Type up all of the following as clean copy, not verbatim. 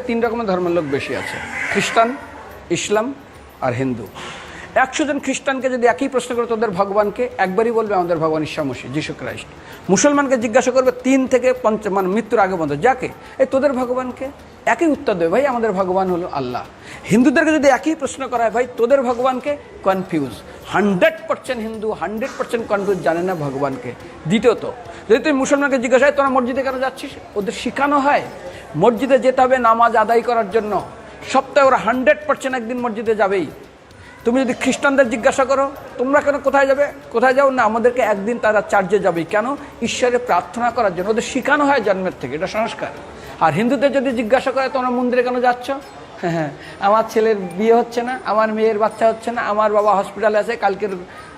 তিন রকমের ধর্মের লোক বেশি আছে, খ্রিস্টান, ইসলাম আর হিন্দু। 100 জন খ্রিস্টানকে যদি একই প্রশ্ন করে তোদের ভগবানকে, একবারই বলবে আমাদের ভগবান ঈশ্বর মসিহ, যিশু খ্রাইস্ট। মুসলমানকে জিজ্ঞাসা করবে 3 থেকে 5 মানে মৃত্যুর আগে পর্যন্ত, যাকে এই তোদের ভগবানকে, একই উত্তর দেবে, ভাই আমাদের ভগবান হলো আল্লাহ। হিন্দুদেরকে যদি একই প্রশ্ন করা হয়, ভাই তোদের ভগবানকে, কনফিউজ। 100% হিন্দু 100% কনফিউজ, জানে না ভগবানকে। দ্বিতীয়ত, যদি তুই মুসলমানকে জিজ্ঞাসা হয় তোরা মসজিদে কেন যাচ্ছিস, ওদের শেখানো হয় মসজিদে যেতে হবে নামাজ আদায় করার জন্য। সপ্তাহে ওরা 100% একদিন মসজিদে যাবেই। তুমি যদি খ্রিস্টানদের জিজ্ঞাসা করো তোমরা কেন কোথায় যাবে, কোথায় যাও না, আমাদেরকে একদিন তারা চার্চে যাবে। কেন? ঈশ্বরে প্রার্থনা করার জন্য। ওদের শেখানো হয় জন্মের থেকে, এটা সংস্কার। আর হিন্দুদের যদি জিজ্ঞাসা করে তোমরা মন্দিরে কেন যাচ্ছ, হ্যাঁ আমার ছেলের বিয়ে হচ্ছে না, আমার মেয়ের বাচ্চা হচ্ছে না, আমার বাবা হসপিটালে আছে, কালকের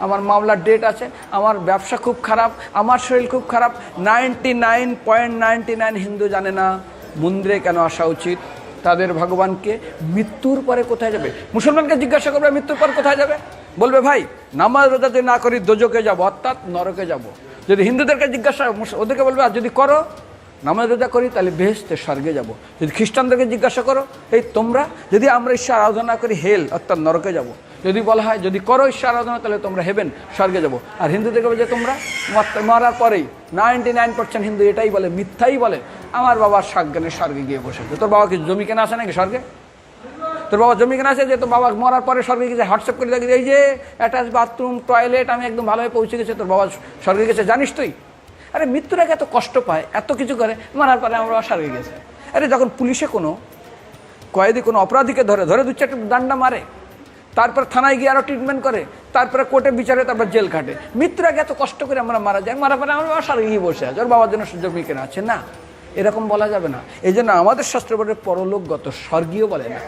আমার মামলার ডেট আছে, আমার ব্যবসা খুব খারাপ, আমার শরীর খুব খারাপ। 99.99 হিন্দু জানে না মন্দিরে কেন আসা উচিত, তাদের ভগবানকে। মৃত্যুর পরে কোথায় যাবে, মুসলমানকে জিজ্ঞাসা করবে মৃত্যুর পর কোথায় যাবে, বলবে ভাই নামাজ রোজা যদি না করি দোজকে যাব, অর্থাৎ নরকে যাব। যদি হিন্দুদেরকে জিজ্ঞাসা, ওদেরকে বলবে আর যদি করো নামাজ রোজা করি তাহলে বেহেশতে স্বর্গে যাব। যদি খ্রিস্টানদেরকে জিজ্ঞাসা করো, এই তোমরা যদি আমরা ঈশ্বর আরাধনা করি হেল অর্থাৎ নরকে যাব। যদি বলা হয় যদি করো ঈশ্বর আরাধনা তাহলে তোমরা হেবেন স্বর্গে যাব। আর হিন্দুদেরকে বলে যে তোমরা মরার পরেই 99% হিন্দু এটাই বলে, মিথ্যাই বলে, আমার বাবার সাজ্ঞানে স্বর্গে গিয়ে বসেছে। তোর বাবা কি জমি কেনা আছে নাকি স্বর্গে? তোর বাবা জমি কেনা আছে যে তোর বাবা মরার পরে স্বর্গে গেছে হোয়াটসঅ্যাপ করে দেখি এই যে অ্যাটাচ বাথরুম টয়লেট আমি একদম ভালোভাবে পৌঁছে গেছে, তোর বাবা স্বর্গে গেছে জানিস তুই? আরে মৃত্যুর আগে এত কষ্ট পায়, এত কিছু করে, মারার পরে আমার বাবা স্বর্গে গেছে। আরে যখন পুলিশে কোনো কয়েদি কোনো অপরাধীকে ধরে 2-4টা ডান্ডা মারে, তারপর থানায় গিয়ে আরও ট্রিটমেন্ট করে, তারপরে কোর্টে বিচারে, তারপর জেল কাটে, মৃত্যুর আগে এত কষ্ট করে আমরা মারা যাই, মারা পরে আমার বাবা স্বর্গে গিয়ে বসে আছে, ওর বাবার জন্য জমি কেনা আছে না, এরকম বলা যাবে না। এই জন্য আমাদের শাস্ত্র বলে পরলোকগত, স্বর্গীয় বলে না।